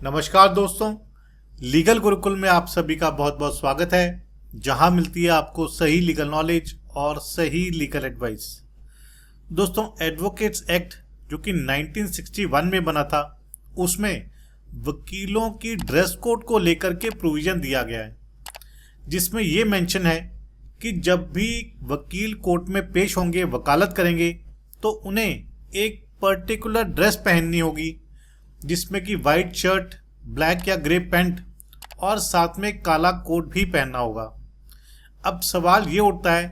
नमस्कार दोस्तों, लीगल गुरुकुल में आप सभी का बहुत बहुत स्वागत है, जहां मिलती है आपको सही लीगल नॉलेज और सही लीगल एडवाइस। दोस्तों, एडवोकेट्स एक्ट जो कि 1961 में बना था, उसमें वकीलों की ड्रेस कोड को लेकर के प्रोविजन दिया गया है, जिसमें ये मेंशन है कि जब भी वकील कोर्ट में पेश होंगे, वकालत करेंगे, तो उन्हें एक पर्टिकुलर ड्रेस पहननी होगी, जिसमें कि वाइट शर्ट, ब्लैक या ग्रे पैंट और साथ में काला कोट भी पहनना होगा। अब सवाल ये उठता है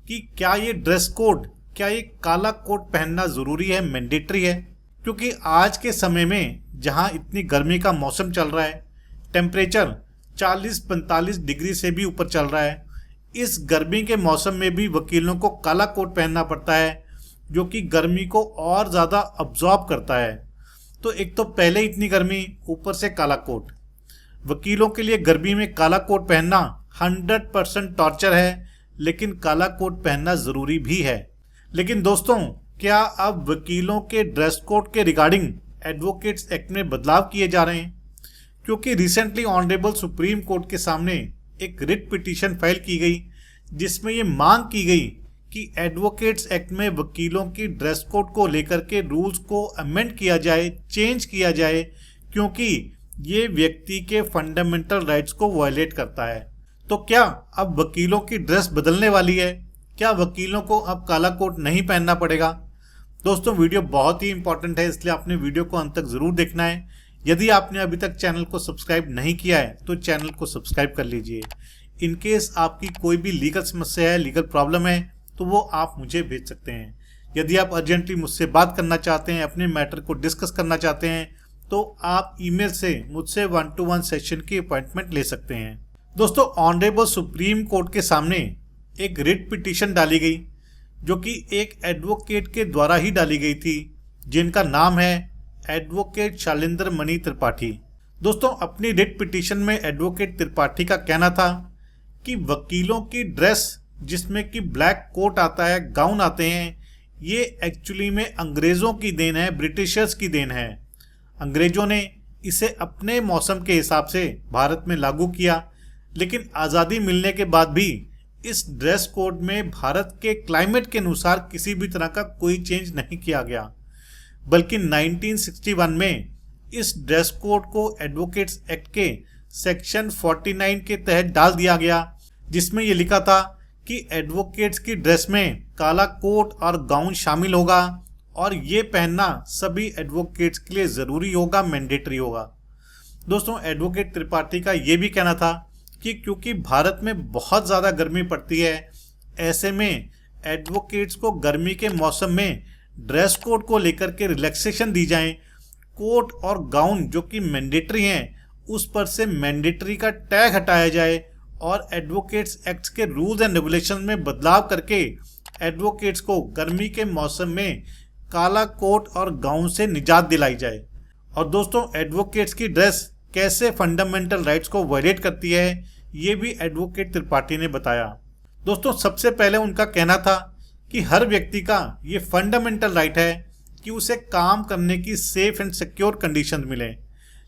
कि क्या ये ड्रेस कोड, क्या ये काला कोट पहनना ज़रूरी है, मैंडेटरी है? क्योंकि आज के समय में जहां इतनी गर्मी का मौसम चल रहा है, टेम्परेचर 40-45 डिग्री से भी ऊपर चल रहा है, इस गर्मी के मौसम में भी वकीलों को काला कोट पहनना पड़ता है, जो कि गर्मी को और ज़्यादा अब्जॉर्ब करता है। तो एक तो पहले इतनी गर्मी, ऊपर से काला कोट। वकीलों के लिए गर्मी में काला कोट पहनना 100% टॉर्चर है, लेकिन काला कोट पहनना ज़रूरी भी है। लेकिन दोस्तों, क्या अब वकीलों के ड्रेस कोड के रिगार्डिंग एडवोकेट्स एक्ट में बदलाव किए जा रहे हैं? क्योंकि रिसेंटली ऑनरेबल सुप्रीम कोर्ट के सामने एक रिट पिटीशन फाइल की गई, जिसमें ये मांग की गई कि एडवोकेट्स एक्ट में वकीलों की ड्रेस कोड को लेकर के रूल्स को अमेंड किया जाए, चेंज किया जाए, क्योंकि ये व्यक्ति के फंडामेंटल राइट्स को वायलेट करता है। तो क्या अब वकीलों की ड्रेस बदलने वाली है? क्या वकीलों को अब काला कोट नहीं पहनना पड़ेगा? दोस्तों, वीडियो बहुत ही इंपॉर्टेंट है, इसलिए आपने वीडियो को अंत तक ज़रूर देखना है। यदि आपने अभी तक चैनल को सब्सक्राइब नहीं किया है तो चैनल को सब्सक्राइब कर लीजिए। इनकेस आपकी कोई भी लीगल समस्या है, लीगल प्रॉब्लम है, तो वो आप मुझे भेज सकते हैं। यदि आप अर्जेंटली मुझसे बात करना चाहते हैं, अपने मैटर को डिस्कस करना चाहते हैं, तो आप ईमेल से मुझसे 1-to-1 सेशन की अपॉइंटमेंट ले सकते हैं। दोस्तों, ऑनरेबल सुप्रीम कोर्ट के सामने एक रिट पिटीशन डाली गई, जो कि एक एडवोकेट के द्वारा ही डाली गई थी, जिनका नाम है एडवोकेट शैलेंद्र मणि त्रिपाठी। दोस्तों, अपनी रिट पिटीशन में एडवोकेट त्रिपाठी का कहना था कि वकीलों की ड्रेस, जिसमें कि ब्लैक कोट आता है, गाउन आते हैं, ये एक्चुअली में अंग्रेज़ों की देन है, ब्रिटिशर्स की देन है। अंग्रेज़ों ने इसे अपने मौसम के हिसाब से भारत में लागू किया, लेकिन आज़ादी मिलने के बाद भी इस ड्रेस कोड में भारत के क्लाइमेट के अनुसार किसी भी तरह का कोई चेंज नहीं किया गया, बल्कि 1961 में इस ड्रेस कोड को एडवोकेट्स एक्ट के सेक्शन 49 के तहत डाल दिया गया, जिसमें ये लिखा था कि एडवोकेट्स की ड्रेस में काला कोट और गाउन शामिल होगा और ये पहनना सभी एडवोकेट्स के लिए ज़रूरी होगा, मैंडेटरी होगा। दोस्तों, एडवोकेट त्रिपाठी का ये भी कहना था कि क्योंकि भारत में बहुत ज़्यादा गर्मी पड़ती है, ऐसे में एडवोकेट्स को गर्मी के मौसम में ड्रेस कोड को लेकर के रिलैक्सेशन दी जाए। कोट और गाउन जो कि मैंडेटरी हैं, उस पर से मैंडेटरी का टैग हटाया जाए और एडवोकेट्स एक्ट के रूल्स एंड रेगुलेशन में बदलाव करके एडवोकेट्स को गर्मी के मौसम में काला कोट और गाउन से निजात दिलाई जाए। और दोस्तों, एडवोकेट्स की ड्रेस कैसे फंडामेंटल राइट्स को वायलेट करती है, ये भी एडवोकेट त्रिपाठी ने बताया। दोस्तों, सबसे पहले उनका कहना था कि हर व्यक्ति का ये फंडामेंटल राइट है कि उसे काम करने की सेफ एंड सिक्योर कंडीशन मिले,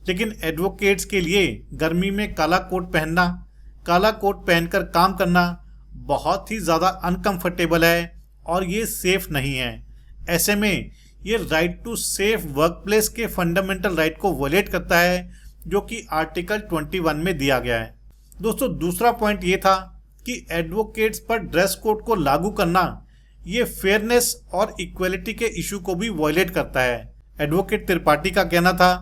लेकिन एडवोकेट्स के लिए गर्मी में काला कोट पहनना, काला कोट पहनकर काम करना बहुत ही ज़्यादा अनकंफर्टेबल है और ये सेफ नहीं है। ऐसे में ये right to safe work place के फंडामेंटल राइट को वायलेट करता है, जो कि आर्टिकल 21 में दिया गया है। दोस्तों, दूसरा पॉइंट ये था कि एडवोकेट्स पर ड्रेस कोड को लागू करना ये फेयरनेस और इक्वलिटी के इशू को भी वायलेट करता है। एडवोकेट त्रिपाठी का कहना था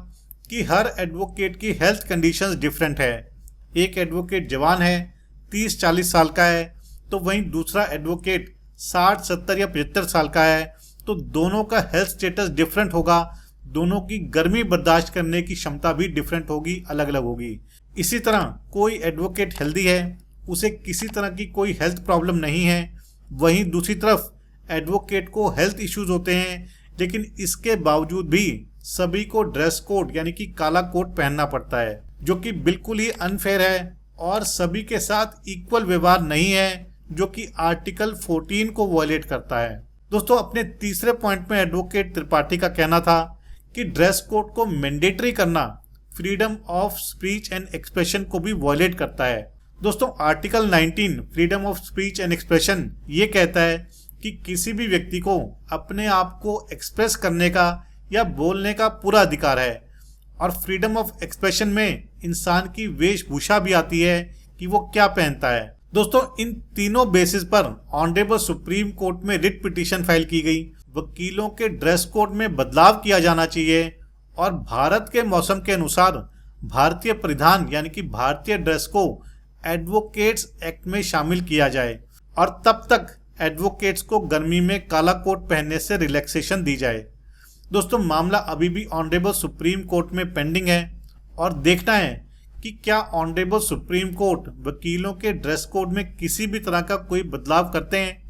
कि हर एडवोकेट की हेल्थ कंडीशंस डिफरेंट है। एक एडवोकेट जवान है, 30-40 साल का है, तो वहीं दूसरा एडवोकेट 60, 70 या 75 साल का है, तो दोनों का हेल्थ स्टेटस डिफरेंट होगा, दोनों की गर्मी बर्दाश्त करने की क्षमता भी डिफरेंट होगी, अलग अलग होगी। इसी तरह कोई एडवोकेट हेल्दी है, उसे किसी तरह की कोई हेल्थ प्रॉब्लम नहीं है, वहीं दूसरी तरफ एडवोकेट को हेल्थ इश्यूज होते हैं, लेकिन इसके बावजूद भी सभी को ड्रेस कोड यानी कि काला कोट पहनना पड़ता है, जो कि बिल्कुल ही अनफेयर है और सभी के साथ इक्वल व्यवहार नहीं है, जो कि आर्टिकल 14 को वायलेट करता है। दोस्तों, अपने तीसरे पॉइंट में एडवोकेट त्रिपाठी का कहना था कि ड्रेस कोड को मैंडेटरी करना freedom of speech and expression को भी वॉयलेट करता है। दोस्तों, article 19 freedom of speech and expression ये कहता है कि किसी भी व्यक्ति को अपने आप को एक्सप्रेस करने का या बोलने का पूरा अधिकार है। और फ्रीडम ऑफ एक्सप्रेशन में इंसान की वेशभूषा भी आती है कि वो क्या पहनता है। दोस्तों, इन तीनों बेसिस पर ऑनरेबल सुप्रीम कोर्ट में रिट पिटीशन फाइल की गई। वकीलों के ड्रेस कोड में बदलाव किया जाना चाहिए और भारत के मौसम के अनुसार भारतीय परिधान यानी कि भारतीय ड्रेस को एडवोकेट्स एक्ट में शामिल किया जाए और तब तक एडवोकेट्स को गर्मी में काला कोट पहनने से रिलैक्सेशन दी जाए। दोस्तों, मामला अभी भी ऑनरेबल सुप्रीम कोर्ट में पेंडिंग है और देखना है कि क्या ऑनरेबल सुप्रीम कोर्ट वकीलों के ड्रेस कोड में किसी भी तरह का कोई बदलाव करते हैं।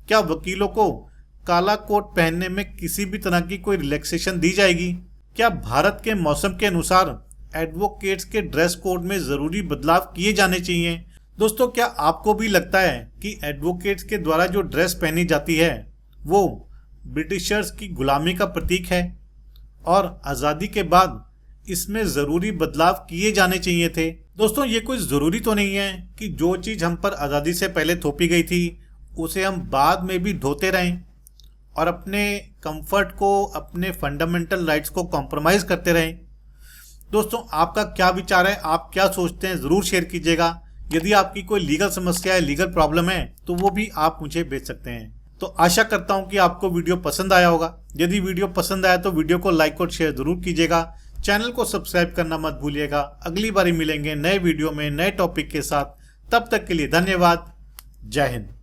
क्या वकीलों को काला कोट पहनने में किसी भी तरह की कोई रिलैक्सेशन दी जाएगी। क्या भारत के मौसम के अनुसार एडवोकेट्स के ड्रेस कोड में ज़रूरी बदलाव किए जाने चाहिए। दोस्तों, क्या आपको भी लगता है कि एडवोकेट्स के द्वारा जो ड्रेस पहनी जाती है वो ब्रिटिशर्स की गुलामी का प्रतीक है और आज़ादी के बाद इसमें ज़रूरी बदलाव किए जाने चाहिए थे। दोस्तों, ये कोई ज़रूरी तो नहीं है कि जो चीज़ हम पर आज़ादी से पहले थोपी गई थी उसे हम बाद में भी ढोते रहें और अपने कंफर्ट को, अपने फंडामेंटल राइट्स को कॉम्प्रोमाइज़ करते रहें। दोस्तों, आपका क्या विचार है, आप क्या सोचते हैं, ज़रूर शेयर कीजिएगा। यदि आपकी कोई लीगल समस्या है, लीगल प्रॉब्लम है तो वो भी आप मुझे भेज सकते हैं। तो आशा करता हूं कि आपको वीडियो पसंद आया होगा। यदि वीडियो पसंद आया तो वीडियो को लाइक और शेयर जरूर कीजिएगा। चैनल को सब्सक्राइब करना मत भूलिएगा। अगली बारी मिलेंगे नए वीडियो में नए टॉपिक के साथ। तब तक के लिए धन्यवाद। जय हिंद।